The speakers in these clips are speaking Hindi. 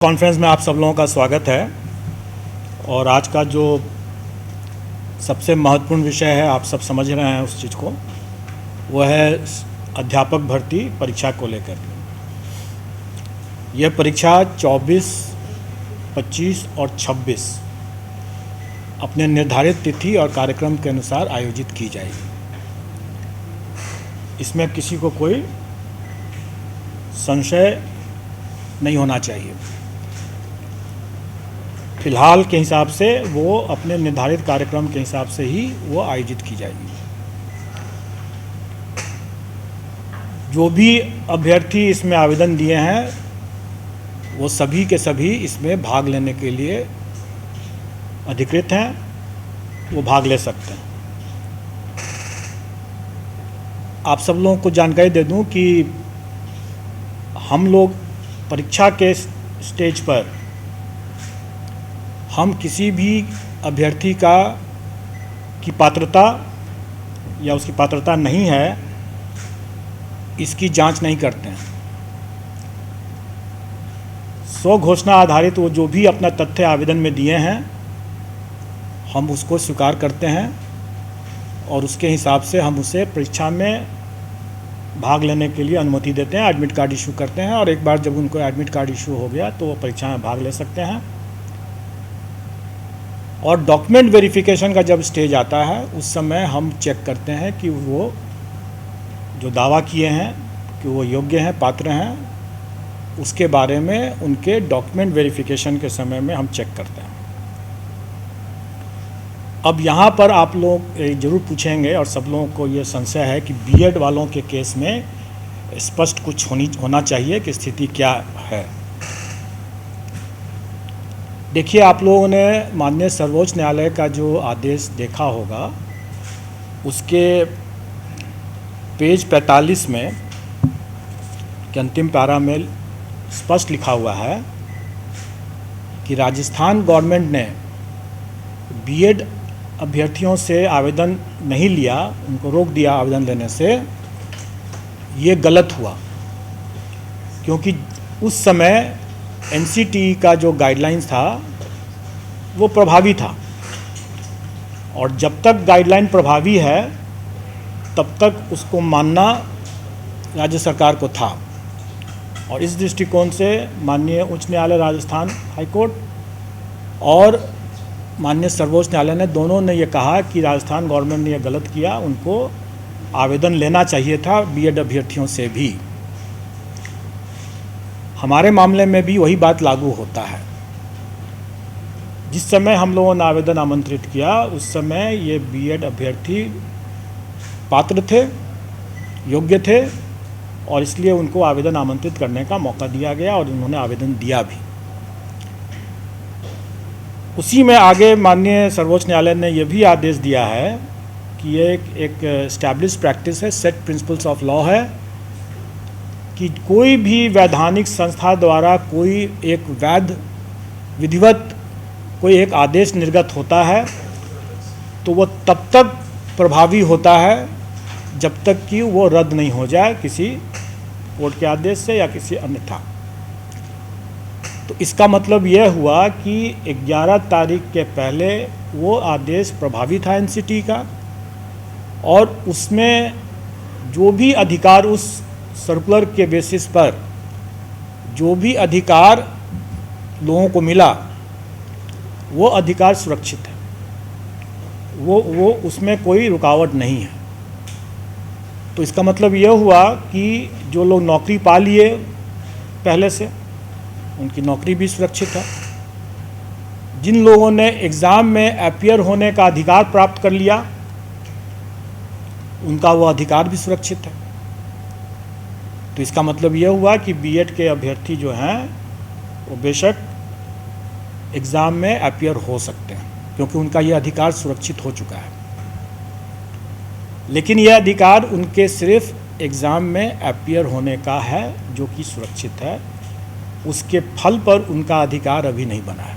कॉन्फ्रेंस में आप सब लोगों का स्वागत है। और आज का जो सबसे महत्वपूर्ण विषय है, आप सब समझ रहे हैं उस चीज़ को, वो है अध्यापक भर्ती परीक्षा को लेकर। यह परीक्षा 24, 25 और 26 अपने निर्धारित तिथि और कार्यक्रम के अनुसार आयोजित की जाएगी। इसमें किसी को कोई संशय नहीं होना चाहिए। फिलहाल के हिसाब से वो अपने निर्धारित कार्यक्रम के हिसाब से ही वो आयोजित की जाएगी। जो भी अभ्यर्थी इसमें आवेदन दिए हैं वो सभी के सभी इसमें भाग लेने के लिए अधिकृत हैं, वो भाग ले सकते हैं। आप सब लोगों को जानकारी दे दूं कि हम लोग परीक्षा के स्टेज पर हम किसी भी अभ्यर्थी की पात्रता या उसकी पात्रता नहीं है, इसकी जांच नहीं करते हैं। स्व घोषणा आधारित वो जो भी अपना तथ्य आवेदन में दिए हैं, हम उसको स्वीकार करते हैं और उसके हिसाब से हम उसे परीक्षा में भाग लेने के लिए अनुमति देते हैं, एडमिट कार्ड इशू करते हैं। और एक बार जब उनको एडमिट कार्ड इशू हो गया तो वो परीक्षा में भाग ले सकते हैं। और डॉक्यूमेंट वेरिफिकेशन का जब स्टेज आता है उस समय हम चेक करते हैं कि वो जो दावा किए हैं कि वो योग्य हैं, पात्र हैं, उसके बारे में उनके डॉक्यूमेंट वेरिफिकेशन के समय में हम चेक करते हैं। अब यहाँ पर आप लोग ज़रूर पूछेंगे और सब लोगों को ये संशय है कि बीएड वालों के केस में स्पष्ट कुछ होना चाहिए कि स्थिति क्या है। देखिए, आप लोगों ने माननीय सर्वोच्च न्यायालय का जो आदेश देखा होगा, उसके पेज 45 में के अंतिम पैरा में स्पष्ट लिखा हुआ है कि राजस्थान गवर्नमेंट ने बीएड अभ्यर्थियों से आवेदन नहीं लिया, उनको रोक दिया आवेदन लेने से। ये गलत हुआ क्योंकि उस समय एनसीटी का जो गाइडलाइंस था वो प्रभावी था, और जब तक गाइडलाइन प्रभावी है तब तक उसको मानना राज्य सरकार को था। और इस दृष्टिकोण से माननीय उच्च न्यायालय राजस्थान हाईकोर्ट और माननीय सर्वोच्च न्यायालय ने दोनों ने ये कहा कि राजस्थान गवर्नमेंट ने ये गलत किया, उनको आवेदन लेना चाहिए था बीएड अभ्यर्थियों से भी। हमारे मामले में भी वही बात लागू होता है। जिस समय हम लोगों ने आवेदन आमंत्रित किया उस समय ये बीएड अभ्यर्थी पात्र थे, योग्य थे, और इसलिए उनको आवेदन आमंत्रित करने का मौका दिया गया और उन्होंने आवेदन दिया भी। उसी में आगे माननीय सर्वोच्च न्यायालय ने यह भी आदेश दिया है कि ये एक एस्टैब्लिश प्रैक्टिस है, सेट प्रिंसिपल्स ऑफ लॉ है कि कोई भी वैधानिक संस्था द्वारा कोई एक वैध विधिवत कोई एक आदेश निर्गत होता है तो वो तब तक प्रभावी होता है जब तक कि वो रद्द नहीं हो जाए किसी कोर्ट के आदेश से या किसी अन्यथा। तो इसका मतलब यह हुआ कि 11 तारीख के पहले वो आदेश प्रभावी था एनसीटी का, और उसमें जो भी अधिकार उस सर्कुलर के बेसिस पर जो भी अधिकार लोगों को मिला वो अधिकार सुरक्षित है, वो उसमें कोई रुकावट नहीं है। तो इसका मतलब यह हुआ कि जो लोग नौकरी पा लिए पहले से, उनकी नौकरी भी सुरक्षित है। जिन लोगों ने एग्ज़ाम में अपीयर होने का अधिकार प्राप्त कर लिया उनका वो अधिकार भी सुरक्षित है। तो इसका मतलब यह हुआ कि बीएड के अभ्यर्थी जो हैं वो बेशक एग्ज़ाम में अपीयर हो सकते हैं क्योंकि उनका ये अधिकार सुरक्षित हो चुका है। लेकिन यह अधिकार उनके सिर्फ एग्ज़ाम में अपीयर होने का है जो कि सुरक्षित है, उसके फल पर उनका अधिकार अभी नहीं बना है।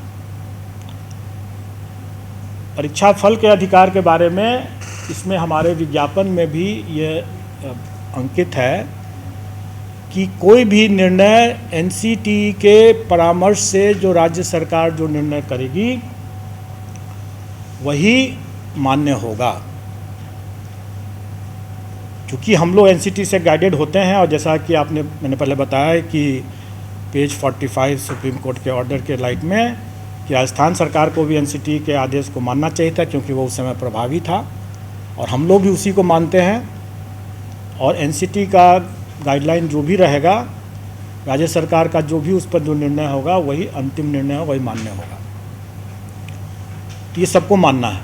परीक्षा फल के अधिकार के बारे में इसमें हमारे विज्ञापन में भी ये अंकित है कि कोई भी निर्णय एनसीटी के परामर्श से जो राज्य सरकार जो निर्णय करेगी वही मान्य होगा। क्योंकि हम लोग एनसीटी से गाइडेड होते हैं, और जैसा कि मैंने पहले बताया कि पेज 45 सुप्रीम कोर्ट के ऑर्डर के लाइट में कि राजस्थान सरकार को भी एनसीटी के आदेश को मानना चाहिए था, क्योंकि वो उस समय प्रभावी था, और हम लोग भी उसी को मानते हैं। और एनसीटी का गाइडलाइन जो भी रहेगा, राज्य सरकार का जो भी उस पर जो निर्णय होगा वही अंतिम निर्णय होगा, वही मान्य होगा। तो ये सबको मानना है।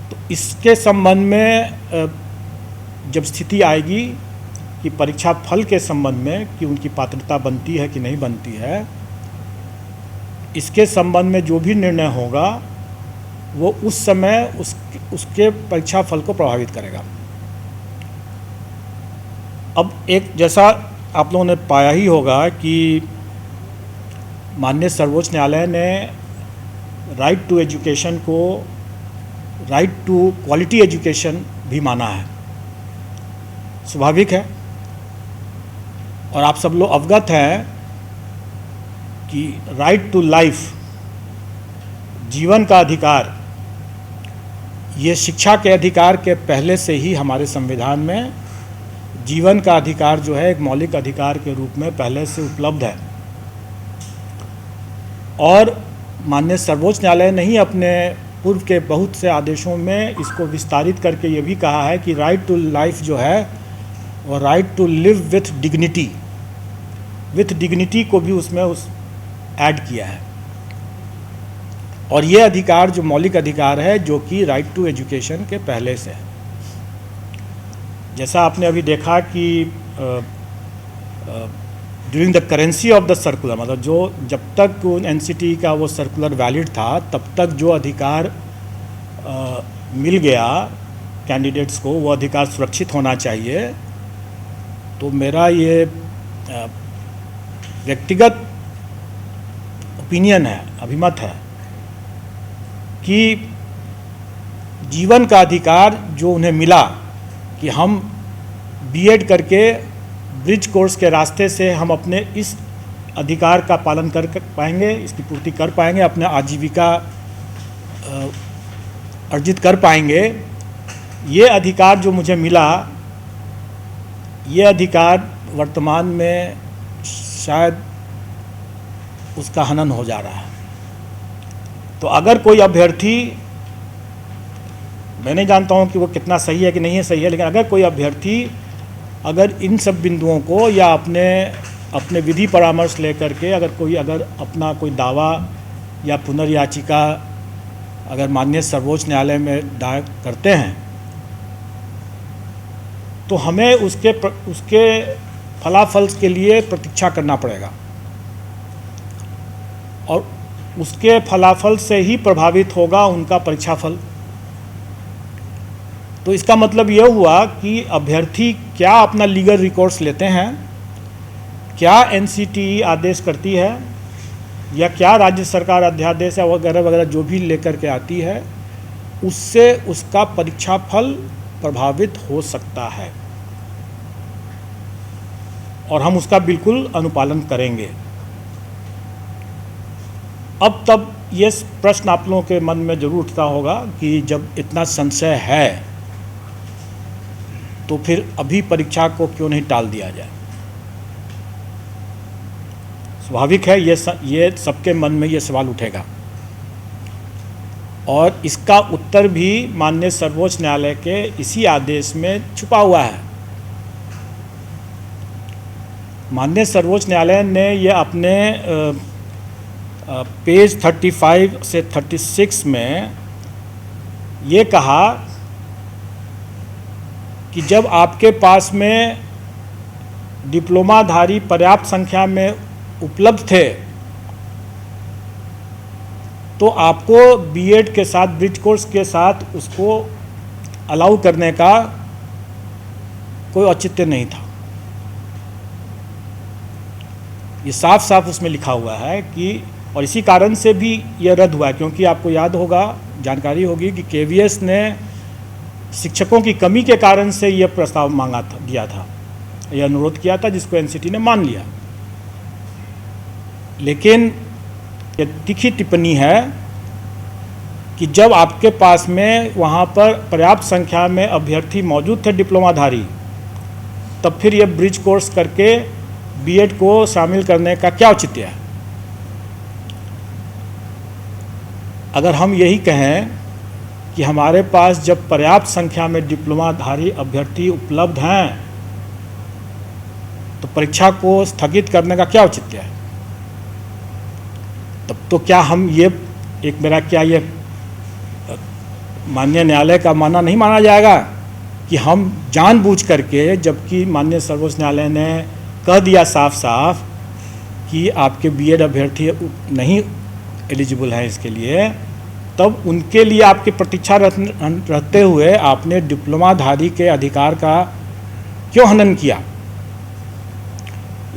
तो इसके संबंध में जब स्थिति आएगी कि परीक्षा फल के संबंध में कि उनकी पात्रता बनती है कि नहीं बनती है, इसके संबंध में जो भी निर्णय होगा वो उस समय उसके परीक्षा फल को प्रभावित करेगा। अब एक जैसा आप लोगों ने पाया ही होगा कि माननीय सर्वोच्च न्यायालय ने राइट टू एजुकेशन को राइट टू क्वालिटी एजुकेशन भी माना है। स्वाभाविक है, और आप सब लोग अवगत हैं कि राइट टू लाइफ, जीवन का अधिकार, ये शिक्षा के अधिकार के पहले से ही हमारे संविधान में जीवन का अधिकार जो है एक मौलिक अधिकार के रूप में पहले से उपलब्ध है। और माननीय सर्वोच्च न्यायालय ने ही अपने पूर्व के बहुत से आदेशों में इसको विस्तारित करके ये भी कहा है कि राइट टू लाइफ जो है और right to live with dignity को भी उसमें ऐड किया है। और ये अधिकार जो मौलिक अधिकार है जो कि राइट टू एजुकेशन के पहले से है। जैसा आपने अभी देखा कि during the currency of the circular, मतलब जब तक एनसीटी का वो सर्कुलर वैलिड था तब तक जो अधिकार मिल गया कैंडिडेट्स को, वो अधिकार सुरक्षित होना चाहिए। तो मेरा ये व्यक्तिगत ओपिनियन है, अभिमत है कि जीवन का अधिकार जो उन्हें मिला कि हम बीएड करके ब्रिज कोर्स के रास्ते से हम अपने इस अधिकार का पालन कर पाएंगे, इसकी पूर्ति कर पाएंगे, अपने आजीविका अर्जित कर पाएंगे। ये अधिकार जो मुझे मिला, ये अधिकार वर्तमान में शायद उसका हनन हो जा रहा है। तो अगर कोई अभ्यर्थी, मैं नहीं जानता हूँ कि वो कितना सही है कि नहीं है सही है, लेकिन अगर कोई अभ्यर्थी अगर इन सब बिंदुओं को या अपने विधि परामर्श लेकर के अगर अपना कोई दावा या पुनर्याचिका अगर माननीय सर्वोच्च न्यायालय में दायर करते हैं, तो हमें उसके फलाफल के लिए प्रतीक्षा करना पड़ेगा, और उसके फलाफल से ही प्रभावित होगा उनका परीक्षा फल। तो इसका मतलब यह हुआ कि अभ्यर्थी क्या अपना लीगल रिकोर्स लेते हैं, क्या एनसीटी आदेश करती है, या क्या राज्य सरकार अध्यादेश या वगैरह वगैरह जो भी लेकर के आती है, उससे उसका परीक्षा फल प्रभावित हो सकता है, और हम उसका बिल्कुल अनुपालन करेंगे। अब तब ये प्रश्न आप लोगों के मन में जरूर उठता होगा कि जब इतना संशय है तो फिर अभी परीक्षा को क्यों नहीं टाल दिया जाए। स्वाभाविक है, ये सबके मन में ये सवाल उठेगा, और इसका उत्तर भी माननीय सर्वोच्च न्यायालय के इसी आदेश में छुपा हुआ है। माननीय सर्वोच्च न्यायालय ने ये अपने पेज 35 से 36 में ये कहा कि जब आपके पास में डिप्लोमाधारी पर्याप्त संख्या में उपलब्ध थे तो आपको बीएड के साथ, ब्रिज कोर्स के साथ उसको अलाउ करने का कोई औचित्य नहीं था। ये साफ साफ उसमें लिखा हुआ है कि, और इसी कारण से भी ये रद्द हुआ है, क्योंकि आपको याद होगा, जानकारी होगी कि केवीएस ने शिक्षकों की कमी के कारण से यह प्रस्ताव दिया था। यह अनुरोध किया था, जिसको एनसीटी ने मान लिया। लेकिन ये तीखी टिप्पणी है कि जब आपके पास में वहाँ पर पर्याप्त संख्या में अभ्यर्थी मौजूद थे डिप्लोमाधारी, तब फिर ये ब्रिज कोर्स करके बीएड को शामिल करने का क्या औचित्य है। अगर हम यही कहें कि हमारे पास जब पर्याप्त संख्या में डिप्लोमाधारी अभ्यर्थी उपलब्ध हैं तो परीक्षा को स्थगित करने का क्या औचित्य है। तब तो क्या हम ये ये माननीय न्यायालय का मानना नहीं माना जाएगा कि हम जानबूझ करके, जबकि माननीय सर्वोच्च न्यायालय ने कह दिया साफ साफ कि आपके बीएड अभ्यर्थी नहीं एलिजिबल हैं इसके लिए, तब उनके लिए आपकी प्रतीक्षा रहते हुए आपने डिप्लोमाधारी के अधिकार का क्यों हनन किया।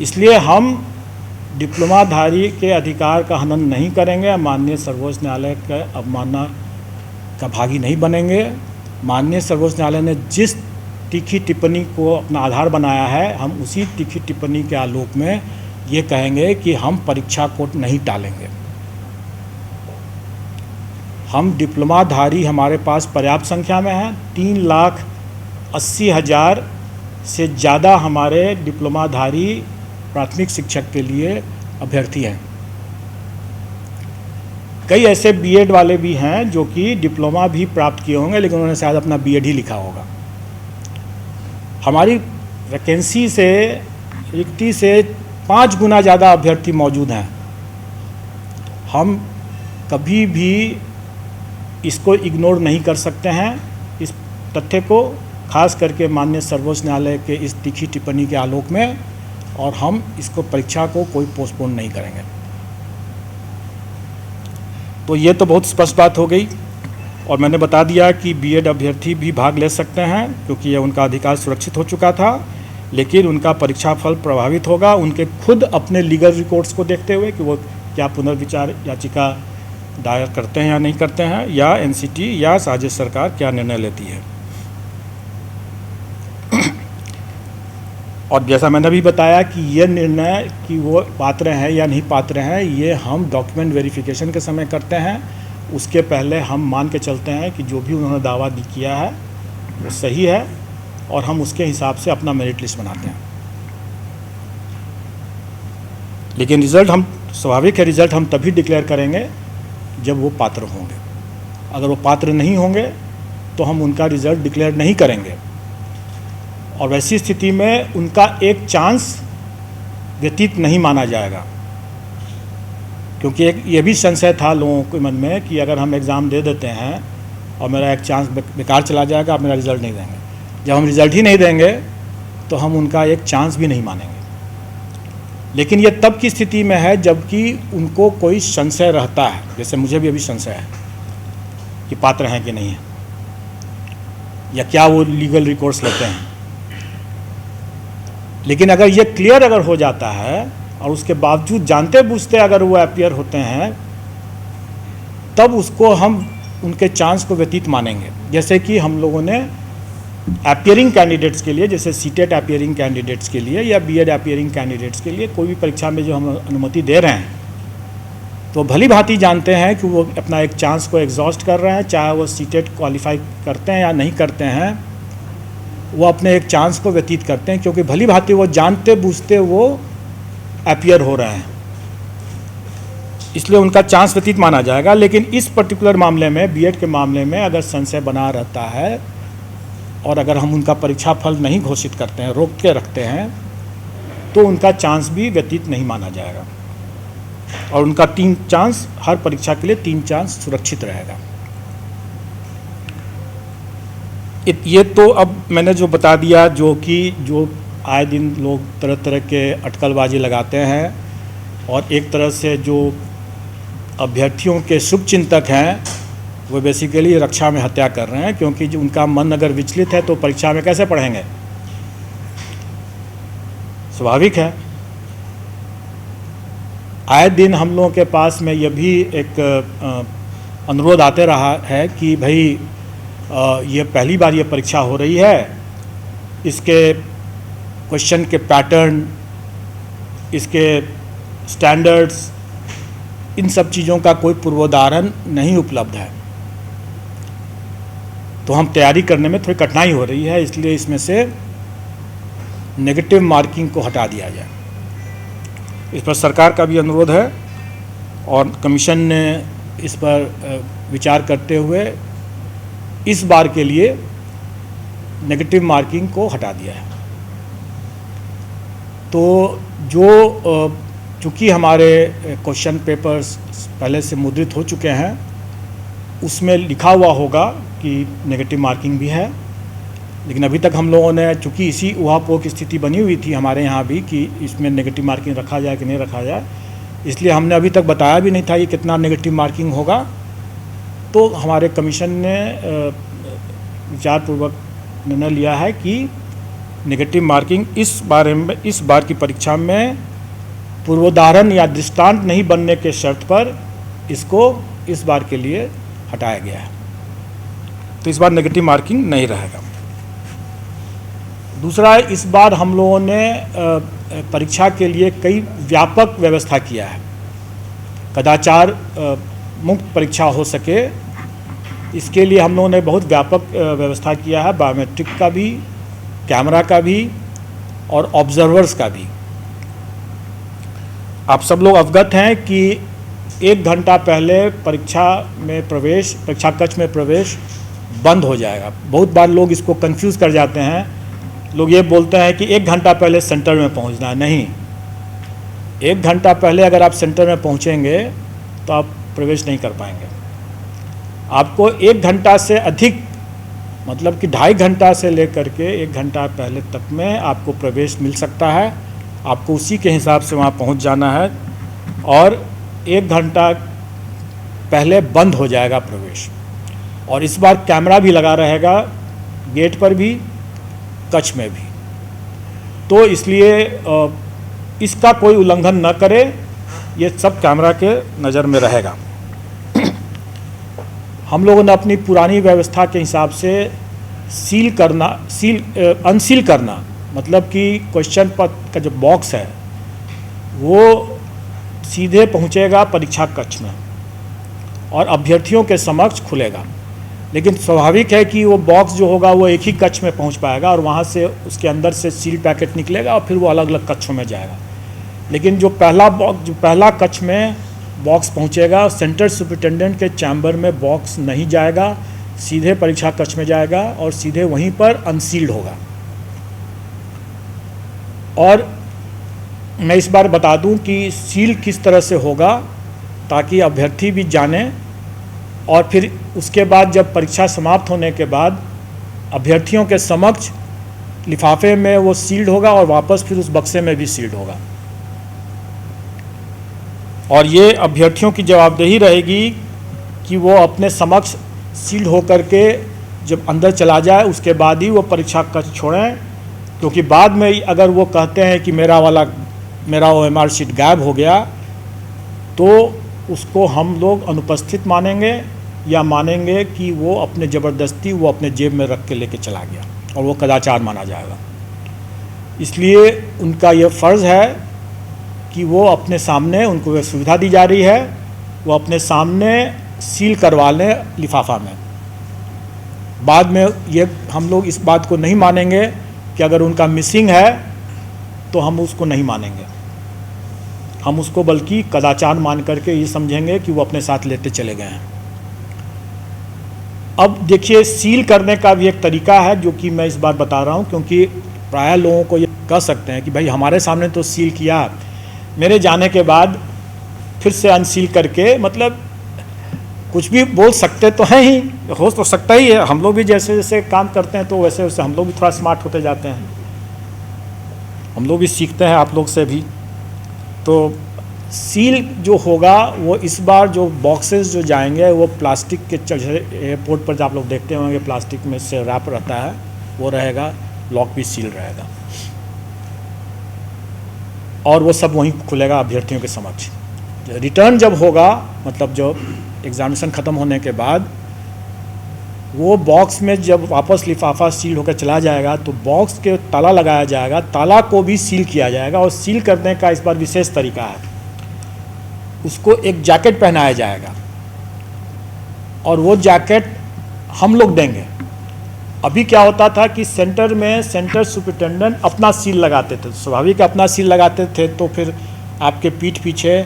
इसलिए हम डिप्लोमाधारी के अधिकार का हनन नहीं करेंगे, माननीय सर्वोच्च न्यायालय के अवमानना का भागी नहीं बनेंगे। माननीय सर्वोच्च न्यायालय ने जिस तीखी टिप्पणी को अपना आधार बनाया है, हम उसी तीखी टिप्पणी के आलोक में ये कहेंगे कि हम परीक्षा को नहीं टालेंगे। हम डिप्लोमाधारी हमारे पास पर्याप्त संख्या में हैं। 3,80,000 से ज़्यादा हमारे डिप्लोमाधारी प्राथमिक शिक्षक के लिए अभ्यर्थी हैं। कई ऐसे बीएड वाले भी हैं जो कि डिप्लोमा भी प्राप्त किए होंगे, लेकिन उन्होंने शायद अपना बीएड ही लिखा होगा। हमारी वैकेंसी से रिक्ति से 5 गुना ज़्यादा अभ्यर्थी मौजूद हैं। हम कभी भी इसको इग्नोर नहीं कर सकते हैं, इस तथ्य को, खास करके माननीय सर्वोच्च न्यायालय के इस तीखी टिप्पणी के आलोक में, और हम इसको परीक्षा को कोई पोस्टपोन नहीं करेंगे। तो ये तो बहुत स्पष्ट बात हो गई, और मैंने बता दिया कि बीएड अभ्यर्थी भी भाग ले सकते हैं क्योंकि ये उनका अधिकार सुरक्षित हो चुका था, लेकिन उनका परीक्षा फल प्रभावित होगा उनके खुद अपने लीगल रिकॉर्ड्स को देखते हुए कि वो क्या पुनर्विचार याचिका दायर करते हैं या नहीं करते हैं, या एनसीटी या राज्य सरकार क्या निर्णय लेती है। और जैसा मैंने भी बताया कि ये निर्णय कि वो पात्र हैं या नहीं पात्र हैं, ये हम डॉक्यूमेंट वेरिफिकेशन के समय करते हैं। उसके पहले हम मान के चलते हैं कि जो भी उन्होंने दावा किया है वो सही है, और हम उसके हिसाब से अपना मेरिट लिस्ट बनाते हैं। लेकिन रिज़ल्ट हम, स्वाभाविक है, रिज़ल्ट हम तभी डिक्लेयर करेंगे जब वो पात्र होंगे। अगर वो पात्र नहीं होंगे तो हम उनका रिज़ल्ट डिक्लेयर नहीं करेंगे, और वैसी स्थिति में उनका एक चांस व्यतीत नहीं माना जाएगा। क्योंकि एक ये भी संशय था लोगों के मन में कि अगर हम एग्ज़ाम दे देते हैं और मेरा एक चांस बेकार चला जाएगा, आप मेरा रिज़ल्ट नहीं देंगे। जब हम रिज़ल्ट ही नहीं देंगे तो हम उनका एक चांस भी नहीं मानेंगे। लेकिन ये तब की स्थिति में है जबकि उनको कोई संशय रहता है, जैसे मुझे भी अभी संशय है कि पात्र हैं कि नहीं है, या क्या वो लीगल रिकॉर्ड्स लेते हैं। लेकिन अगर ये क्लियर अगर हो जाता है और उसके बावजूद जानते बूझते अगर वो अपीयर होते हैं, तब उसको हम उनके चांस को व्यतीत मानेंगे। जैसे कि हम लोगों ने अपीयरिंग कैंडिडेट्स के लिए, जैसे सीटेट अपीयरिंग कैंडिडेट्स के लिए या बीएड अपीयरिंग कैंडिडेट्स के लिए कोई भी परीक्षा में जो हम अनुमति दे रहे हैं, तो भली भांति जानते हैं कि वो अपना एक चांस को एग्जॉस्ट कर रहे हैं, चाहे वो सीटेट क्वालिफाई करते हैं या नहीं करते हैं, वो अपने एक चांस को व्यतीत करते हैं, क्योंकि भली भांति वो जानते बूझते वो अपीयर हो रहे हैं, इसलिए उनका चांस व्यतीत माना जाएगा। लेकिन इस पर्टिकुलर मामले में, बीएड के मामले में, अगर संशय बना रहता है और अगर हम उनका परीक्षा फल नहीं घोषित करते हैं, रोक के रखते हैं, तो उनका चांस भी व्यतीत नहीं माना जाएगा, और उनका 3 चांस, हर परीक्षा के लिए 3 चांस सुरक्षित रहेगा। ये तो अब मैंने जो बता दिया, जो आए दिन लोग तरह तरह के अटकलबाजी लगाते हैं, और एक तरह से जो अभ्यर्थियों के शुभचिंतक हैं वो बेसिकली रक्षा में हत्या कर रहे हैं, क्योंकि जो उनका मन अगर विचलित है तो परीक्षा में कैसे पढ़ेंगे। स्वाभाविक है। आए दिन हम लोगों के पास में यह भी एक अनुरोध आते रहा है कि भाई ये पहली बार ये परीक्षा हो रही है, इसके क्वेश्चन के पैटर्न, इसके स्टैंडर्ड्स, इन सब चीज़ों का कोई पूर्वोदाहरण नहीं उपलब्ध है। तो हम तैयारी करने में थोड़ी कठिनाई हो रही है, इसलिए इसमें से नेगेटिव मार्किंग को हटा दिया जाए। इस पर सरकार का भी अनुरोध है और कमीशन ने इस पर विचार करते हुए इस बार के लिए नेगेटिव मार्किंग को हटा दिया है। तो जो चूँकि हमारे क्वेश्चन पेपर्स पहले से मुद्रित हो चुके हैं, उसमें लिखा हुआ होगा कि नेगेटिव मार्किंग भी है, लेकिन अभी तक हम लोगों ने, चूँकि इसी ऊहापोह की स्थिति बनी हुई थी हमारे यहाँ भी कि इसमें नेगेटिव मार्किंग रखा जाए कि नहीं रखा जाए, इसलिए हमने अभी तक बताया भी नहीं था कि कितना नेगेटिव मार्किंग होगा। तो हमारे कमीशन ने विचारपूर्वक निर्णय लिया है कि नेगेटिव मार्किंग इस बार की परीक्षा में पूर्वोदाहरण या दृष्टांत नहीं बनने के शर्त पर इसको इस बार के लिए हटाया गया है। तो इस बार नेगेटिव मार्किंग नहीं रहेगा। दूसरा, इस बार हम लोगों ने परीक्षा के लिए कई व्यापक व्यवस्था किया है। कदाचार मुक्त परीक्षा हो सके, इसके लिए हम लोगों ने बहुत व्यापक व्यवस्था किया है, बायोमेट्रिक का भी, कैमरा का भी और ऑब्जर्वर्स का भी। आप सब लोग अवगत हैं कि 1 घंटा पहले परीक्षा कक्ष में प्रवेश बंद हो जाएगा। बहुत बार लोग इसको कंफ्यूज कर जाते हैं। लोग ये बोलते हैं कि 1 घंटा पहले सेंटर में पहुंचना है। नहीं, 1 घंटा पहले अगर आप सेंटर में पहुंचेंगे तो आप प्रवेश नहीं कर पाएंगे। आपको 1 घंटा से अधिक, मतलब कि 2.5 घंटा से लेकर के 1 घंटा पहले तक में आपको प्रवेश मिल सकता है। आपको उसी के हिसाब से वहाँ पहुँच जाना है और 1 घंटा पहले बंद हो जाएगा प्रवेश। और इस बार कैमरा भी लगा रहेगा, गेट पर भी, कक्ष में भी। तो इसलिए इसका कोई उल्लंघन न करे, ये सब कैमरा के नज़र में रहेगा। हम लोगों ने अपनी पुरानी व्यवस्था के हिसाब से अनसील करना, मतलब कि क्वेश्चन पत्र का जो बॉक्स है वो सीधे पहुंचेगा परीक्षा कक्ष में और अभ्यर्थियों के समक्ष खुलेगा। लेकिन स्वाभाविक है कि वो बॉक्स जो होगा वो एक ही कक्ष में पहुंच पाएगा और वहाँ से उसके अंदर से सील पैकेट निकलेगा और फिर वो अलग अलग कक्षों में जाएगा। लेकिन जो पहला कक्ष में बॉक्स पहुंचेगा, सेंटर सुपरिटेंडेंट के चैम्बर में बॉक्स नहीं जाएगा, सीधे परीक्षा कक्ष में जाएगा और सीधे वहीं पर अनसील्ड होगा। और मैं इस बार बता दूं कि सील किस तरह से होगा ताकि अभ्यर्थी भी जाने, और फिर उसके बाद जब परीक्षा समाप्त होने के बाद अभ्यर्थियों के समक्ष लिफाफे में वो सील्ड होगा और वापस फिर उस बक्से में भी सील्ड होगा। और ये अभ्यर्थियों की जवाबदेही रहेगी कि वो अपने समक्ष सील्ड होकर के जब अंदर चला जाए उसके बाद ही वो परीक्षा कक्ष छोड़ें, क्योंकि बाद में अगर वो कहते हैं कि मेरा OMR शीट गायब हो गया तो उसको हम लोग अनुपस्थित मानेंगे या मानेंगे कि वो अपने ज़बरदस्ती वो अपने जेब में रख के लेके चला गया और वो कदाचार माना जाएगा। इसलिए उनका ये फ़र्ज़ है कि वो अपने सामने, उनको सुविधा दी जा रही है, वो अपने सामने सील करवा लें लिफाफा में। बाद में ये हम लोग इस बात को नहीं मानेंगे कि अगर उनका मिसिंग है तो हम उसको नहीं मानेंगे, हम उसको बल्कि कदाचार मान करके ये समझेंगे कि वो अपने साथ लेते चले गए हैं। अब देखिए, सील करने का भी एक तरीका है जो कि मैं इस बार बता रहा हूँ, क्योंकि प्रायः लोगों को ये कह सकते हैं कि भाई हमारे सामने तो सील किया, मेरे जाने के बाद फिर से अनसील करके, मतलब कुछ भी बोल सकते तो हैं ही, हो तो सकता ही है। हम लोग भी जैसे जैसे काम करते हैं तो वैसे वैसे हम लोग भी थोड़ा स्मार्ट होते जाते हैं, हम लोग भी सीखते हैं आप लोग से भी। तो सील जो होगा वो इस बार जो बॉक्सेस जो जाएंगे वो प्लास्टिक के, एयरपोर्ट पर जो आप लोग देखते होंगे प्लास्टिक में से रैप रहता है वो रहेगा, लॉक भी सील रहेगा और वो सब वहीं खुलेगा अभ्यर्थियों के समक्ष। रिटर्न जब होगा, मतलब जो एग्जामिनेशन ख़त्म होने के बाद वो बॉक्स में जब वापस लिफाफा सील होकर चला जाएगा तो बॉक्स के ताला लगाया जाएगा, ताला को भी सील किया जाएगा और सील करने का इस बार विशेष तरीका है, उसको एक जैकेट पहनाया जाएगा और वो जैकेट हम लोग देंगे। अभी क्या होता था कि सेंटर में सेंटर सुपरिटेंडेंट अपना सील लगाते थे, स्वाभाविक अपना सील लगाते थे, तो फिर आपके पीठ पीछे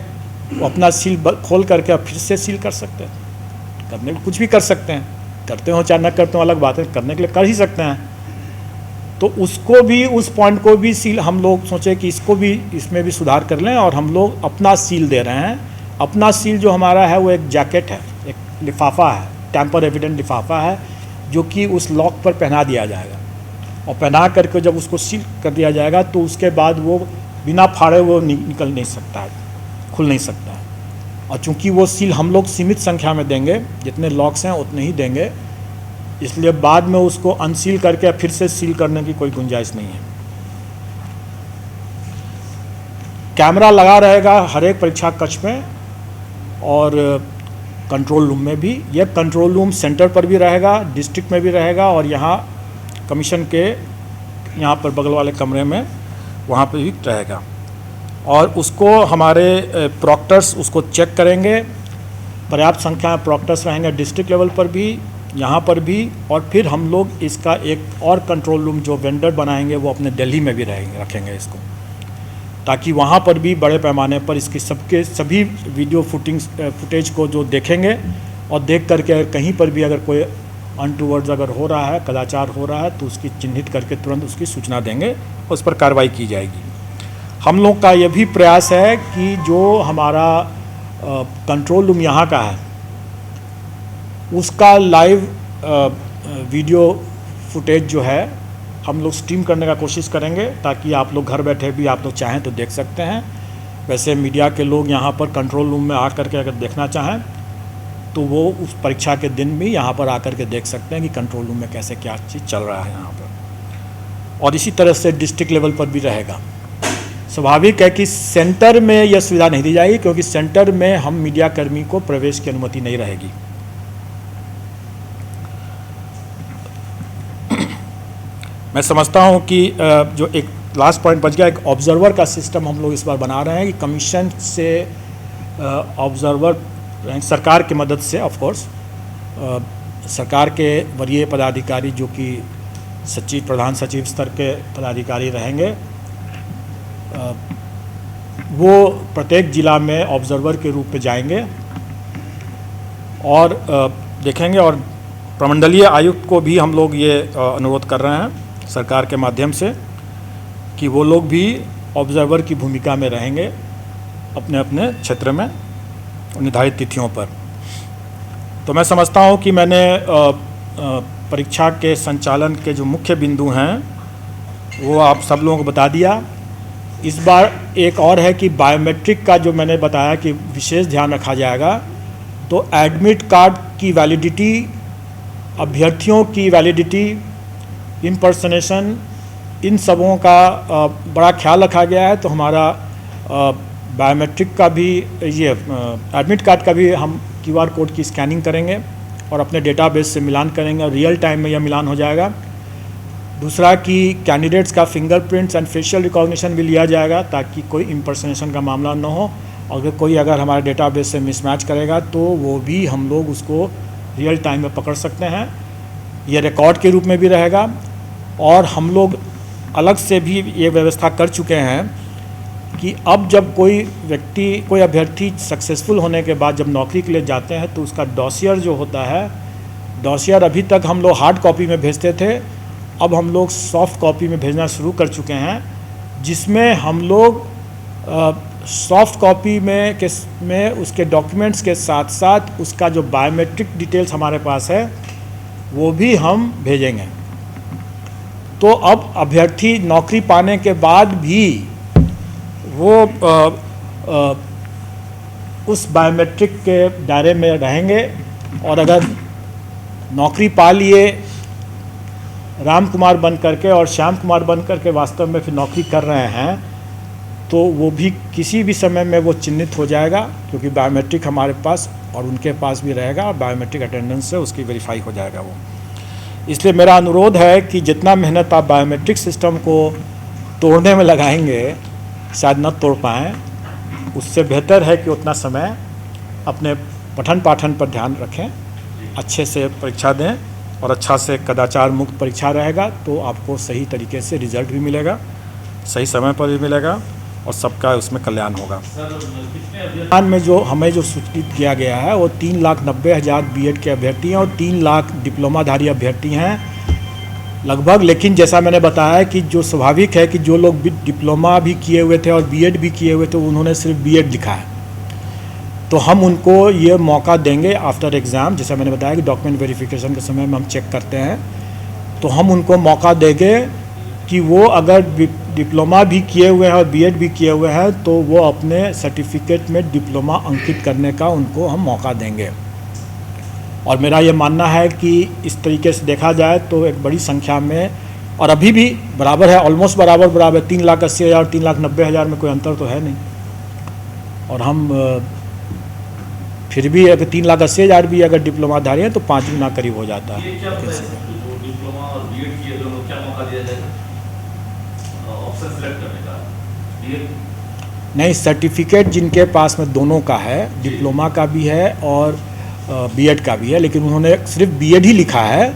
अपना सील खोल करके फिर से सील कर सकते हैं, करने कुछ भी कर सकते हैं, करते हो चाहे न करते हो अलग बात है, करने के लिए कर ही सकते हैं। तो उसको भी, उस पॉइंट को भी सील हम लोग सोचे कि इसको भी, इसमें भी सुधार कर लें और हम लोग अपना सील दे रहे हैं। अपना सील जो हमारा है वो एक जैकेट है, एक लिफाफा है, टैम्पर एविडेंट लिफाफा है, जो कि उस लॉक पर पहना दिया जाएगा और पहना करके जब उसको सील कर दिया जाएगा तो उसके बाद वो बिना फाड़े वो निकल नहीं सकता है, खुल नहीं सकता है। और चूंकि वो सील हम लोग सीमित संख्या में देंगे, जितने लॉक्स हैं उतने ही देंगे, इसलिए बाद में उसको अनसील करके फिर से सील करने की कोई गुंजाइश नहीं है। कैमरा लगा रहेगा हर एक परीक्षा कक्ष में और कंट्रोल रूम में भी। यह कंट्रोल रूम सेंटर पर भी रहेगा, डिस्ट्रिक्ट में भी रहेगा और यहाँ कमीशन के यहाँ पर बगल वाले कमरे में वहाँ पे भी रहेगा। और उसको हमारे प्रॉक्टर्स उसको चेक करेंगे, पर्याप्त संख्या में प्रॉक्टर्स रहेंगे डिस्ट्रिक्ट लेवल पर भी, यहाँ पर भी। और फिर हम लोग इसका एक और कंट्रोल रूम जो वेंडर बनाएंगे वो अपने दिल्ली में भी रखेंगे इसको, ताकि वहाँ पर भी बड़े पैमाने पर इसकी सभी वीडियो फुटेज को जो देखेंगे और देख करके अगर कहीं पर भी अगर कोई अनटूवर्ड्स अगर हो रहा है, कदाचार हो रहा है, तो उसकी चिन्हित करके तुरंत उसकी सूचना देंगे, उस पर कार्रवाई की जाएगी। हम लोग का यह भी प्रयास है कि जो हमारा कंट्रोल रूम यहाँ का है उसका लाइव वीडियो फुटेज जो है हम लोग स्ट्रीम करने का कोशिश करेंगे, ताकि आप लोग घर बैठे भी आप लोग चाहें तो देख सकते हैं। वैसे मीडिया के लोग यहाँ पर कंट्रोल रूम में आकर के अगर देखना चाहें तो वो उस परीक्षा के दिन भी यहाँ पर आकर के देख सकते हैं कि कंट्रोल रूम में कैसे क्या चीज़ चल रहा है यहाँ पर। और इसी तरह से डिस्ट्रिक्ट लेवल पर भी रहेगा। स्वाभाविक है कि सेंटर में यह सुविधा नहीं दी जाएगी, क्योंकि सेंटर में हम मीडिया कर्मी को प्रवेश की अनुमति नहीं रहेगी। मैं समझता हूं कि जो एक लास्ट पॉइंट बच गया, एक ऑब्जर्वर का सिस्टम हम लोग इस बार बना रहे हैं कि कमीशन से ऑब्जर्वर सरकार की मदद से, ऑफ कोर्स सरकार के वरीय पदाधिकारी जो कि सचिव, प्रधान सचिव स्तर के पदाधिकारी रहेंगे, वो प्रत्येक जिला में ऑब्जर्वर के रूप में जाएंगे और देखेंगे। और प्रमंडलीय आयुक्त को भी हम लोग ये अनुरोध कर रहे हैं सरकार के माध्यम से कि वो लोग भी ऑब्जर्वर की भूमिका में रहेंगे अपने अपने क्षेत्र में निर्धारित तिथियों पर। तो मैं समझता हूँ कि मैंने परीक्षा के संचालन के जो मुख्य बिंदु हैं वो आप सब लोगों को बता दिया। इस बार एक और है कि बायोमेट्रिक का जो मैंने बताया कि विशेष ध्यान रखा जाएगा। तो एडमिट कार्ड की वैलिडिटी, अभ्यर्थियों की वैलिडिटी, इम्पर्सनेशन, इन सबों का बड़ा ख्याल रखा गया है। तो हमारा बायोमेट्रिक का भी, ये एडमिट कार्ड का भी हम QR कोड की स्कैनिंग करेंगे और अपने डेटाबेस से मिलान करेंगे और रियल टाइम में यह मिलान हो जाएगा। दूसरा कि कैंडिडेट्स का फिंगरप्रिंट्स एंड फेशियल रिकॉग्निशन भी लिया जाएगा, ताकि कोई इम्पर्सनेशन का मामला न हो। अगर कोई अगर हमारे डेटाबेस से मिसमैच करेगा तो वो भी हम लोग उसको रियल टाइम में पकड़ सकते हैं। ये रिकॉर्ड के रूप में भी रहेगा। और हम लोग अलग से भी ये व्यवस्था कर चुके हैं कि अब जब कोई व्यक्ति, कोई अभ्यर्थी सक्सेसफुल होने के बाद जब नौकरी के लिए जाते हैं तो उसका डॉसियर जो होता है, डॉसियर अभी तक हम लोग हार्ड कॉपी में भेजते थे, अब हम लोग सॉफ्ट कॉपी में भेजना शुरू कर चुके हैं, जिसमें हम लोग सॉफ्ट कॉपी में उसके डॉक्यूमेंट्स के साथ साथ उसका जो बायोमेट्रिक डिटेल्स हमारे पास है वो भी हम भेजेंगे। तो अब अभ्यर्थी नौकरी पाने के बाद भी वो उस बायोमेट्रिक के दायरे में रहेंगे। और अगर नौकरी पा लिए राम कुमार बन करके और श्याम कुमार बन करके वास्तव में फिर नौकरी कर रहे हैं, तो वो भी किसी भी समय में वो चिन्हित हो जाएगा, क्योंकि बायोमेट्रिक हमारे पास और उनके पास भी रहेगा और बायोमेट्रिक अटेंडेंस से उसकी वेरीफाई हो जाएगा वो। इसलिए मेरा अनुरोध है कि जितना मेहनत आप बायोमेट्रिक सिस्टम को तोड़ने में लगाएंगे शायद न तोड़ पाएँ, उससे बेहतर है कि उतना समय अपने पठन पाठन पर ध्यान रखें, अच्छे से परीक्षा दें और अच्छा से कदाचार मुक्त परीक्षा रहेगा तो आपको सही तरीके से रिजल्ट भी मिलेगा, सही समय पर भी मिलेगा और सबका उसमें कल्याण होगा। अभियान में जो हमें जो सूचित किया गया है वो 3,90,000 बीएड के अभ्यर्थी हैं और 3 लाख डिप्लोमाधारी अभ्यर्थी हैं लगभग। लेकिन जैसा मैंने बताया कि जो स्वाभाविक है कि जो लोग डिप्लोमा भी किए हुए थे और बीएड भी किए हुए थे उन्होंने सिर्फ बीएड लिखा है, तो हम उनको ये मौका देंगे आफ्टर एग्ज़ाम। जैसा मैंने बताया कि डॉक्यूमेंट वेरिफिकेशन के समय में हम चेक करते हैं, तो हम उनको मौका देंगे कि वो अगर डिप्लोमा भी किए हुए हैं और बीएड भी किए हुए हैं तो वो अपने सर्टिफिकेट में डिप्लोमा अंकित करने का उनको हम मौका देंगे। और मेरा ये मानना है कि इस तरीके से देखा जाए तो एक बड़ी संख्या में, और अभी भी बराबर है, ऑलमोस्ट बराबर 3,80,000 3,90,000 में कोई अंतर तो है नहीं। और हम फिर भी अगर 3,80,000 भी अगर डिप्लोमाधारी हैं तो 5 गुना करीब हो जाता है। डिप्लोमा और बीएड किए दोनों क्या मौका दिया जाएगा ऑप्शन सेलेक्ट करने का? बीएड नहीं, सर्टिफिकेट जिनके पास में दोनों का है, डिप्लोमा का भी है और बीएड का भी है, लेकिन उन्होंने सिर्फ बीएड ही लिखा है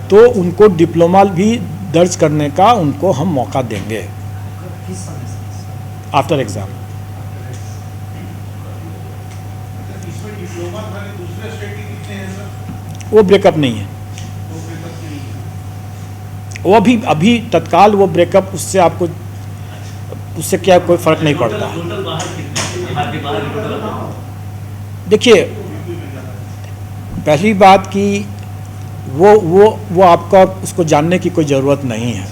तो उनको डिप्लोमा भी दर्ज करने का उनको हम मौका देंगे आफ्टर एग्ज़ाम। वो ब्रेकअप नहीं है, वो अभी तत्काल वो ब्रेकअप उससे क्या कोई फ़र्क नहीं पड़ता। देखिए, पहली बात कि वो आपका उसको जानने की कोई ज़रूरत नहीं है।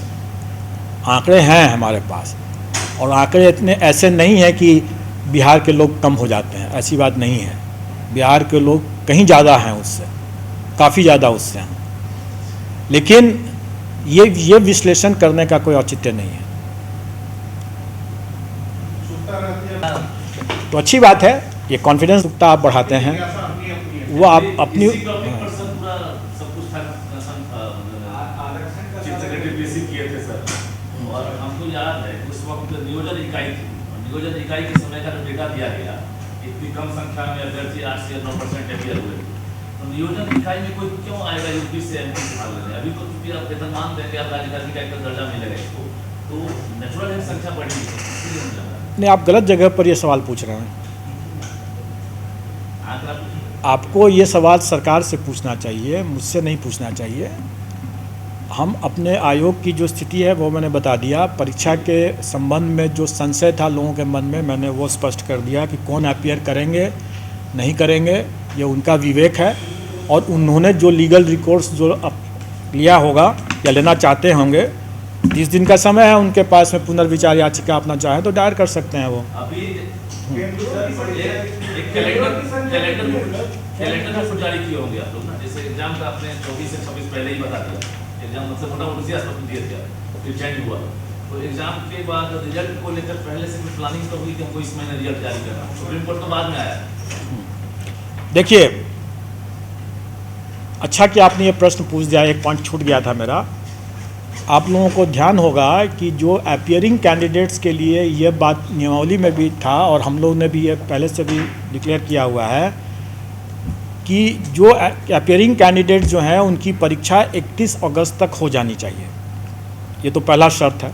आंकड़े हैं हमारे पास और आंकड़े इतने ऐसे नहीं हैं कि बिहार के लोग कम हो जाते हैं, ऐसी बात नहीं है। बिहार के लोग कहीं ज़्यादा हैं उससे, काफ़ी ज़्यादा उससे हैं, लेकिन ये विश्लेषण करने का कोई औचित्य नहीं है। तो अच्छी बात है, ये कॉन्फिडेंस आप बढ़ाते हैं, वो आप अपनी और हमको याद है उस वक्त नियोजन इकाई थी, नियोजन इकाई के समय का जो डेटा दिया गया, इतनी कम संख्या में अभ्यर्थी 8 से 9% अपियर हुए, तो नियोजन इकाई में कोई क्यों आएगा यूपी से एमपी से भाग लेने? अभी तो क्योंकि आप वेतनमान देंगे, आप राज्यकारी इकाई का दर्जा मिलेगा इसको, तो नेचुरल है संख्या बढ़ी है, इसलिए हम लगा। नहीं, आप गलत जगह पर ये सवाल पूछ रहे हैं। आपको ये सवाल सरकार से पूछना चाहिए, मुझसे नहीं पूछना चाहिए। हम अपने आयोग की जो स्थिति है वो मैंने बता दिया। परीक्षा के संबंध में जो संशय था लोगों के मन में, मैंने वो स्पष्ट कर दिया कि कौन अपियर करेंगे नहीं करेंगे ये उनका विवेक है, और उन्होंने जो लीगल रिकोर्स जो लिया होगा या लेना चाहते होंगे, 30 दिन का समय है उनके पास में पुनर्विचार याचिका अपना चाहे तो दायर कर सकते हैं। वो अभी कैलेंडर में जारी किए होंगे आप लोग ना, जैसे एग्जाम का आपने 24 से 26 पहले ही बता दिया, एग्जाम मतलब मोटा-मोटी उसी आसपास में दिया गया, फिर चेंज हुआ, तो एग्जाम के बाद रिजल्ट को लेकर पहले से कुछ प्लानिंग तो हुई कि हमको इस महीने रिजल्ट जारी करना, सुप्रीम कोर्ट तो बाद में आया। देखिए, अच्छा कि आपने ये प्रश्न पूछ दिया, एक पॉइंट छूट गया था मेरा। आप लोगों को ध्यान होगा कि जो अपियरिंग कैंडिडेट्स के लिए ये बात नियमावली में भी था और हम लोग ने भी ये पहले से भी डिक्लेयर किया हुआ है कि जो अपियरिंग कैंडिडेट जो हैं उनकी परीक्षा 31 अगस्त तक हो जानी चाहिए। ये तो पहला शर्त है।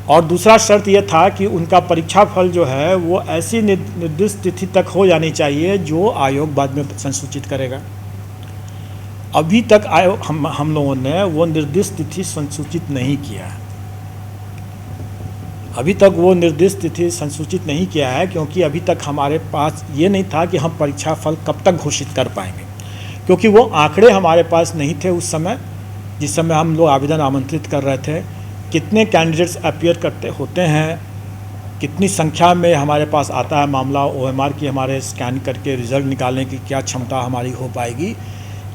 और दूसरा शर्त ये था कि उनका परीक्षा फल जो है वो ऐसी निर्दिष्ट तिथि तक हो जानी चाहिए जो आयोग बाद में संसूचित करेगा। अभी तक आयोग हम लोगों ने वो निर्दिष्ट तिथि संसूचित नहीं किया है। अभी तक वो निर्दिष्ट तिथि संसूचित नहीं किया है क्योंकि अभी तक हमारे पास ये नहीं था कि हम परीक्षा फल कब तक घोषित कर पाएंगे, क्योंकि वो आंकड़े हमारे पास नहीं थे उस समय जिस समय हम लोग आवेदन आमंत्रित कर रहे थे। कितने कैंडिडेट्स अपियर करते होते हैं, कितनी संख्या में हमारे पास आता है मामला, OMR की हमारे स्कैन करके रिज़ल्ट निकालने की क्या क्षमता हमारी हो पाएगी,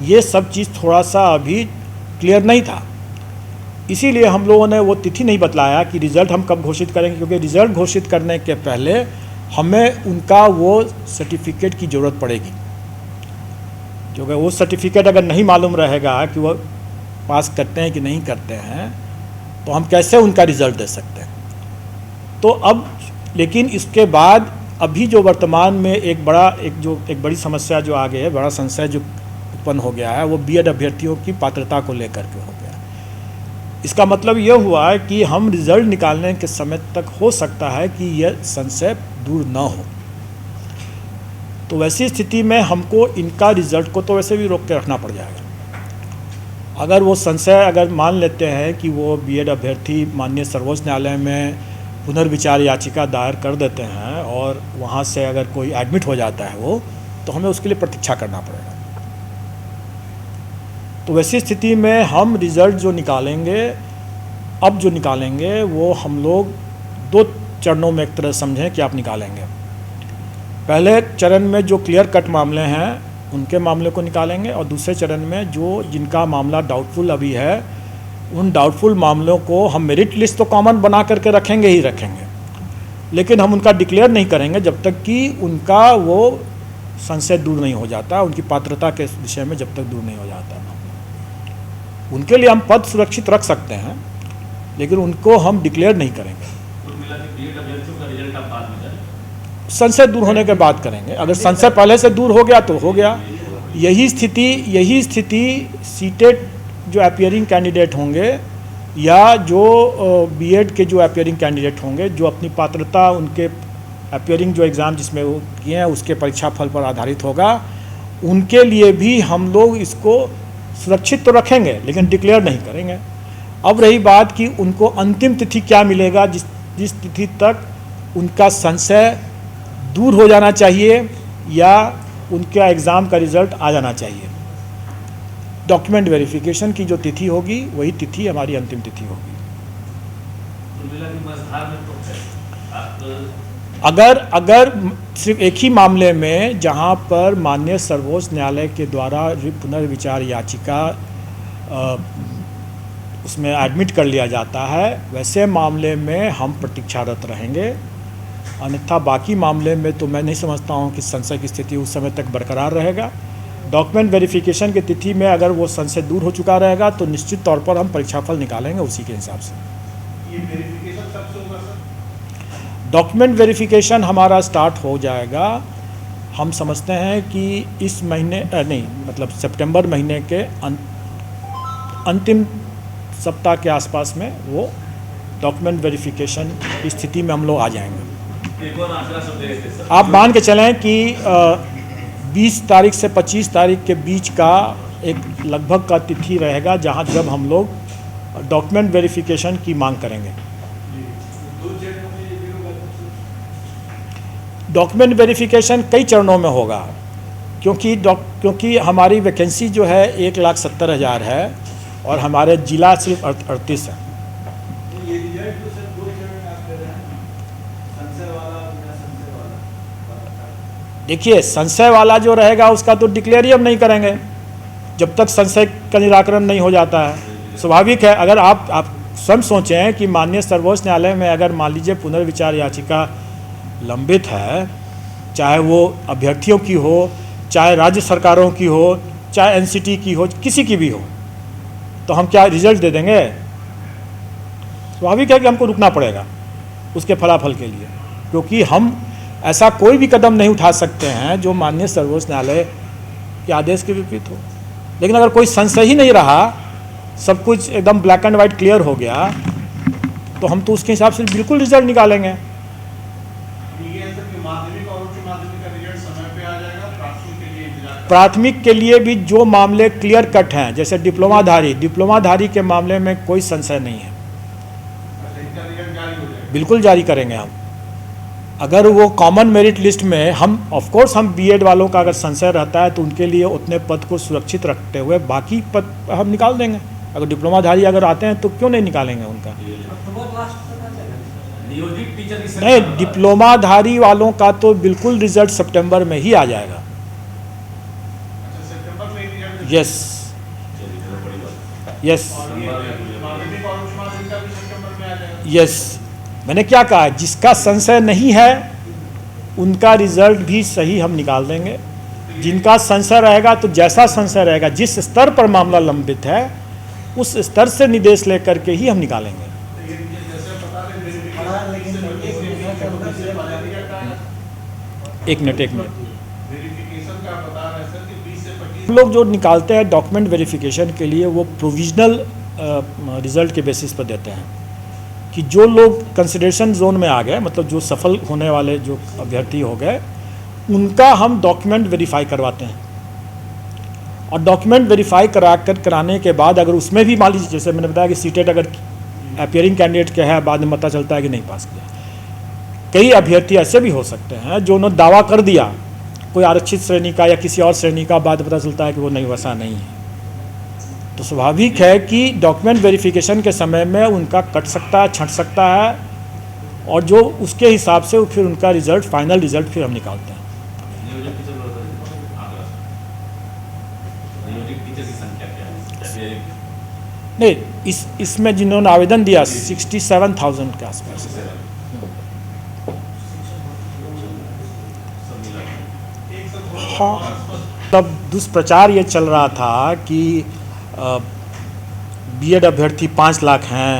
ये सब चीज़ थोड़ा सा अभी क्लियर नहीं था। इसीलिए हम लोगों ने वो तिथि नहीं बतलाया कि रिज़ल्ट हम कब घोषित करेंगे, क्योंकि रिज़ल्ट घोषित करने के पहले हमें उनका वो सर्टिफिकेट की ज़रूरत पड़ेगी। क्योंकि वो सर्टिफिकेट अगर नहीं मालूम रहेगा कि वो पास करते हैं कि नहीं करते हैं तो हम कैसे उनका रिज़ल्ट दे सकते हैं। तो अब लेकिन इसके बाद अभी जो वर्तमान में एक बड़ी समस्या जो आ गई है, बड़ा संशय जो उत्पन्न हो गया है, वो बीएड अभ्यर्थियों की पात्रता को लेकर के हो गया। इसका मतलब ये हुआ है कि हम रिज़ल्ट निकालने के समय तक हो सकता है कि यह संशय दूर न हो। तो वैसी स्थिति में हमको इनका रिज़ल्ट को तो वैसे भी रोक के रखना पड़ जाएगा। अगर वो संशय अगर मान लेते हैं कि वो बीएड अभ्यर्थी माननीय सर्वोच्च न्यायालय में पुनर्विचार याचिका दायर कर देते हैं और वहाँ से अगर कोई एडमिट हो जाता है वो, तो हमें उसके लिए प्रतीक्षा करना पड़ेगा। तो वैसी स्थिति में हम रिज़ल्ट जो निकालेंगे, अब जो निकालेंगे वो हम लोग 2 चरणों में एक तरह समझें कि आप निकालेंगे। पहले चरण में जो क्लियर कट मामले हैं उनके मामले को निकालेंगे, और दूसरे चरण में जिनका मामला डाउटफुल अभी है उन डाउटफुल मामलों को हम मेरिट लिस्ट तो कॉमन बना करके रखेंगे ही रखेंगे, लेकिन हम उनका डिक्लेयर नहीं करेंगे जब तक कि उनका वो संशय दूर नहीं हो जाता, उनकी पात्रता के विषय में जब तक दूर नहीं हो जाता। उनके लिए हम पद सुरक्षित रख सकते हैं, लेकिन उनको हम डिक्लेयर नहीं करेंगे। संशय दूर होने के बाद करेंगे। अगर संशय पहले से दूर हो गया तो हो गया। यही स्थिति सीटेट जो अपीयरिंग कैंडिडेट होंगे या जो बीएड के जो अपीयरिंग कैंडिडेट होंगे, जो अपनी पात्रता उनके अपीयरिंग जो एग्ज़ाम जिसमें वो किए हैं उसके परीक्षा फल पर आधारित होगा, उनके लिए भी हम लोग इसको सुरक्षित तो रखेंगे लेकिन डिक्लेयर नहीं करेंगे। अब रही बात कि उनको अंतिम तिथि क्या मिलेगा, जिस तिथि तक उनका संशय दूर हो जाना चाहिए या उनका एग्ज़ाम का रिज़ल्ट आ जाना चाहिए। डॉक्यूमेंट वेरिफिकेशन की जो तिथि होगी वही तिथि हमारी अंतिम तिथि होगी। अगर सिर्फ एक ही मामले में जहां पर माननीय सर्वोच्च न्यायालय के द्वारा पुनर्विचार याचिका उसमें एडमिट कर लिया जाता है, वैसे मामले में हम प्रतीक्षारत रहेंगे। अन्यथा बाकी मामले में तो मैं नहीं समझता हूं कि संशय की स्थिति उस समय तक बरकरार रहेगा। डॉक्यूमेंट वेरिफिकेशन की तिथि में अगर वो संशय दूर हो चुका रहेगा तो निश्चित तौर पर हम परीक्षाफल निकालेंगे उसी के हिसाब से। ये वेरिफिकेशन कब से होगा सर? डॉक्यूमेंट वेरिफिकेशन हमारा स्टार्ट हो जाएगा, हम समझते हैं कि इस महीने सितंबर महीने के अंतिम सप्ताह के आसपास में वो डॉक्यूमेंट वेरिफिकेशन की स्थिति में हम लोग आ जाएंगे। आप मान के चलें कि 20 तारीख से 25 तारीख के बीच का एक लगभग का तिथि रहेगा जब हम लोग डॉक्यूमेंट वेरिफिकेशन की मांग करेंगे। डॉक्यूमेंट वेरिफिकेशन कई चरणों में होगा, क्योंकि हमारी वैकेंसी जो है 1,70,000 है और हमारे जिला सिर्फ 38 है। देखिए, संशय वाला जो रहेगा उसका तो डिक्लेयर ही हम नहीं करेंगे जब तक संशय का निराकरण नहीं हो जाता है। स्वाभाविक है, अगर आप स्वयं सोचें कि माननीय सर्वोच्च न्यायालय में अगर मान लीजिए पुनर्विचार याचिका लंबित है, चाहे वो अभ्यर्थियों की हो, चाहे राज्य सरकारों की हो, चाहे एनसीटी की हो, किसी की भी हो, तो हम क्या रिजल्ट दे देंगे? स्वाभाविक है कि हमको रुकना पड़ेगा उसके फलाफल के लिए, क्योंकि हम ऐसा कोई भी कदम नहीं उठा सकते हैं जो माननीय सर्वोच्च न्यायालय के आदेश के विपरीत हो। लेकिन अगर कोई संशय ही नहीं रहा, सब कुछ एकदम ब्लैक एंड वाइट क्लियर हो गया, तो हम तो उसके हिसाब से बिल्कुल रिजल्ट निकालेंगे। प्राथमिक के लिए भी जो मामले क्लियर कट हैं, जैसे डिप्लोमाधारी के मामले में कोई संशय नहीं है, बिल्कुल जारी करेंगे हम। अगर वो कॉमन मेरिट लिस्ट में हम ऑफकोर्स हम बीएड वालों का अगर संशय रहता है तो उनके लिए उतने पद को सुरक्षित रखते हुए बाकी पद हम निकाल देंगे। अगर डिप्लोमाधारी अगर आते हैं तो क्यों नहीं निकालेंगे उनका? नहीं, डिप्लोमाधारी वालों का तो बिल्कुल रिजल्ट सितंबर में ही आ जाएगा। यस मैंने क्या कहा, जिसका संशय नहीं है उनका रिजल्ट भी सही हम निकाल देंगे। जिनका संशय रहेगा, तो जैसा संशय रहेगा, जिस स्तर पर मामला लंबित है उस स्तर से निर्देश लेकर के ही हम निकालेंगे। ये जैसे बता रहे वेरिफिकेशन एक मिनट वेरिफिकेशन का बता रहे सर कि 20 से 25 हम लोग जो निकालते हैं डॉक्यूमेंट वेरिफिकेशन के लिए, वो प्रोविजनल रिजल्ट के बेसिस पर देते हैं कि जो लोग कंसिडरेशन जोन में आ गए, मतलब जो सफल होने वाले जो अभ्यर्थी हो गए, उनका हम डॉक्यूमेंट वेरीफाई करवाते हैं। और डॉक्यूमेंट वेरीफाई कराने के बाद अगर उसमें भी मान लीजिए, जैसे मैंने बताया कि सीटेट अगर अपियरिंग कैंडिडेट के है, बाद में पता चलता है कि नहीं पास किया। कई अभ्यर्थी ऐसे भी हो सकते हैं जो उन्होंने दावा कर दिया कोई आरक्षित श्रेणी का या किसी और श्रेणी का, बाद में पता चलता है कि वो नहीं, वैसा नहीं है। तो स्वाभाविक है कि डॉक्यूमेंट वेरिफिकेशन के समय में उनका कट सकता है, छंट सकता है, और जो उसके हिसाब से फिर उनका रिजल्ट, फाइनल रिजल्ट फिर हम निकालते हैं। नियोजित टीचर आंकड़ा, नियोजित टीचर की संख्या क्या है? नहीं, इसमें जिन्होंने आवेदन दिया 67,000 के आसपास। हाँ, तब दुष्प्रचार ये चल रहा था कि बीएड अभ्यर्थी 5 लाख हैं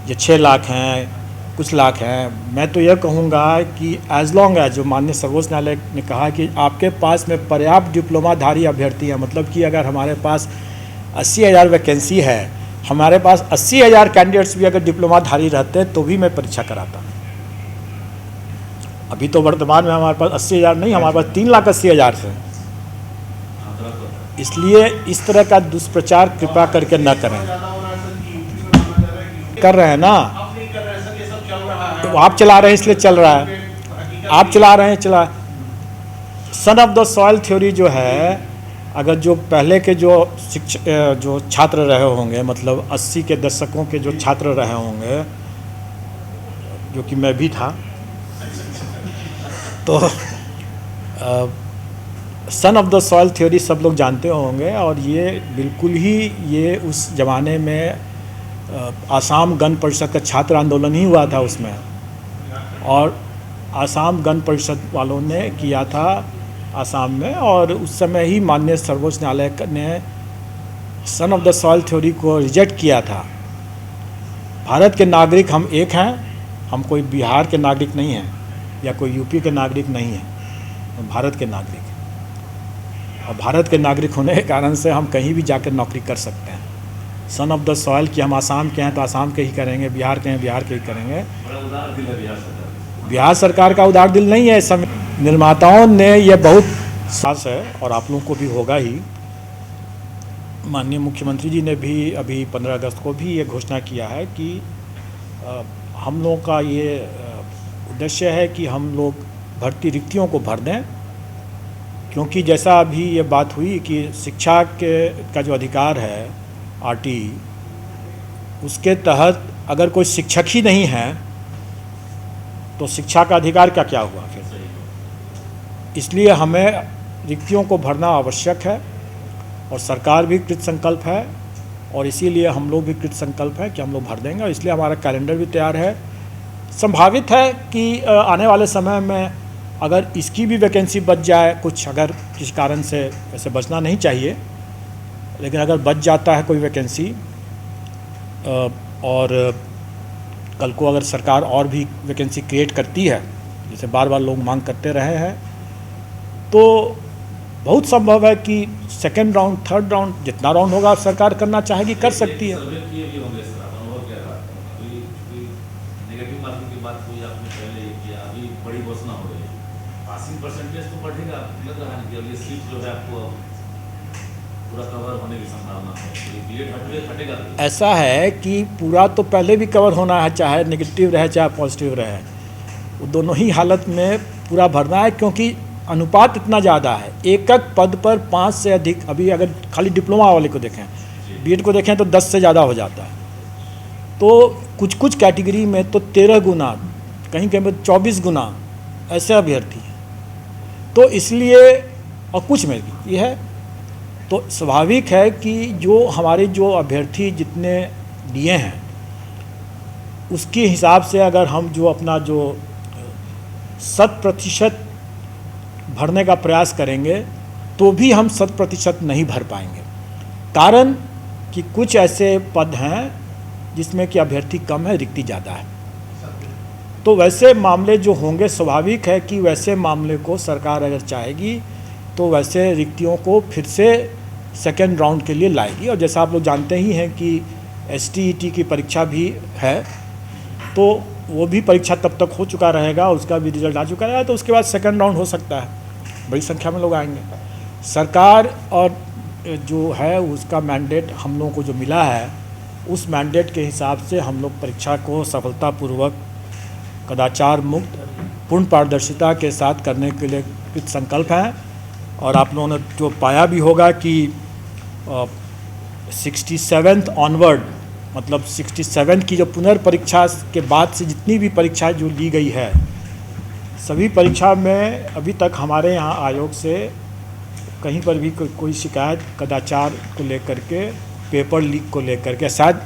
या 6 लाख हैं, कुछ लाख हैं। मैं तो यह कहूँगा कि एज लॉन्ग एज, जो माननीय सर्वोच्च न्यायालय ने कहा कि आपके पास में पर्याप्त डिप्लोमाधारी अभ्यर्थी हैं, मतलब कि अगर हमारे पास 80,000 वैकेंसी है, हमारे पास 80,000 कैंडिडेट्स भी अगर डिप्लोमाधारी रहते तो भी मैं परीक्षा कराता। अभी तो वर्तमान में हमारे पास 80,000 नहीं, हमारे पास 3,80,000 है। इसलिए इस तरह का दुष्प्रचार कृपा करके न करें। ज्यादा हो रहा है सर कि यूपी में माना जा रहा है कि कर रहे हैं ना, आप नहीं कर रहे हैं सर, ये सब चल रहा है। तो आप चला रहे हैं इसलिए चल रहा है, आप चला रहे हैं, चला। Son of the soil theory जो है, अगर जो पहले के जो जो छात्र रहे होंगे, मतलब 80 के दशकों के जो छात्र रहे होंगे, जो कि मैं भी था, तो son of the soil theory सब लोग जानते होंगे। और ये बिल्कुल ही ये उस ज़माने में आसाम गण परिषद का छात्र आंदोलन ही हुआ था उसमें, और आसाम गण परिषद वालों ने किया था आसाम में, और उस समय ही माननीय सर्वोच्च न्यायालय ने son of the soil theory को रिजेक्ट किया था। भारत के नागरिक हम एक हैं, हम कोई बिहार के नागरिक नहीं हैं या कोई यूपी के नागरिक नहीं हैं, हम भारत के नागरिक हैं। और भारत के नागरिक होने के कारण से हम कहीं भी जाकर नौकरी कर सकते हैं। सन ऑफ द सॉइल कि हम आसाम के हैं तो आसाम के ही करेंगे, बिहार के हैं बिहार के ही करेंगे। बड़ा उदार दिल है बिहार सरकार। बिहार सरकार का उदार दिल नहीं है। समय निर्माताओं ने यह बहुत सास है, और आप लोगों को भी होगा ही। माननीय मुख्यमंत्री जी ने भी अभी 15 अगस्त को भी ये घोषणा किया है कि हम लोगों का ये उद्देश्य है कि हम लोग भर्ती रिक्तियों को भर दें, क्योंकि जैसा अभी ये बात हुई कि शिक्षा का जो अधिकार है आरटी, उसके तहत अगर कोई शिक्षक ही नहीं है तो शिक्षा का अधिकार का क्या हुआ फिर। इसलिए हमें रिक्तियों को भरना आवश्यक है, और सरकार भी कृत संकल्प है, और इसीलिए हम लोग भी कृत संकल्प है कि हम लोग भर देंगे। और इसलिए हमारा कैलेंडर भी तैयार है। संभावित है कि आने वाले समय में अगर इसकी भी वैकेंसी बच जाए, कुछ अगर किसी कारण से, वैसे बचना नहीं चाहिए, लेकिन अगर बच जाता है कोई वैकेंसी, और कल को अगर सरकार और भी वैकेंसी क्रिएट करती है, जैसे बार बार लोग मांग करते रहे हैं, तो बहुत संभव है कि सेकेंड राउंड, थर्ड राउंड, जितना राउंड होगा सरकार करना चाहेगी कर सकती है। सर्वे किए भी होंगे सर, अनुभव क्या रहा? कोई नेगेटिव मार्किंग की बात कोई आपने पहले ये किया, अभी बड़ी घोषणा हो रही है, पासिंग परसेंटेज तो बढ़ेगा, लग रहा है कि अब ये सीट जो है आपको पूरा कवर होने की संभावना है, तो बीएड हटेगा। ऐसा है कि पूरा तो पहले भी कवर होना है, चाहे नेगेटिव रहे चाहे पॉजिटिव रहे, वो दोनों ही हालत में पूरा भरना है, क्योंकि अनुपात इतना ज़्यादा है। एक एक पद पर 5 से अधिक, अभी अगर खाली डिप्लोमा वाले को देखें, बीएड को देखें तो 10 से ज़्यादा हो जाता है। तो कुछ कुछ कैटेगरी में तो 13 गुना, कहीं कहीं पर 24 गुना ऐसे अभ्यर्थी हैं। तो इसलिए, और कुछ में भी ये है, तो स्वाभाविक है कि जो हमारे जो अभ्यर्थी जितने दिए हैं उसके हिसाब से अगर हम जो अपना जो 100% भरने का प्रयास करेंगे तो भी हम 100% नहीं भर पाएंगे। कारण कि कुछ ऐसे पद हैं जिसमें कि अभ्यर्थी कम है, रिक्ति ज़्यादा है। तो वैसे मामले जो होंगे, स्वाभाविक है कि वैसे मामले को सरकार अगर चाहेगी तो वैसे रिक्तियों को फिर से सेकेंड राउंड के लिए लाएगी। और जैसा आप लोग जानते ही हैं कि STET की परीक्षा भी है, तो वो भी परीक्षा तब तक हो चुका रहेगा, उसका भी रिजल्ट आ चुका रहेगा, तो उसके बाद सेकेंड राउंड हो सकता है, बड़ी संख्या में लोग आएंगे। सरकार और जो है उसका मैंडेट हम लोगों को जो मिला है, उस मैंडेट के हिसाब से हम लोग परीक्षा को सफलतापूर्वक, कदाचार मुक्त, पूर्ण पारदर्शिता के साथ करने के लिए कृत संकल्प हैं। और आप लोगों ने जो पाया भी होगा कि 67th ऑनवर्ड, मतलब 67 की जो पुनर्परीक्षा के बाद से जितनी भी परीक्षा जो ली गई है, सभी परीक्षा में अभी तक हमारे यहाँ आयोग से कहीं पर भी कोई शिकायत कदाचार को लेकर के, पेपर लीक को लेकर के, शायद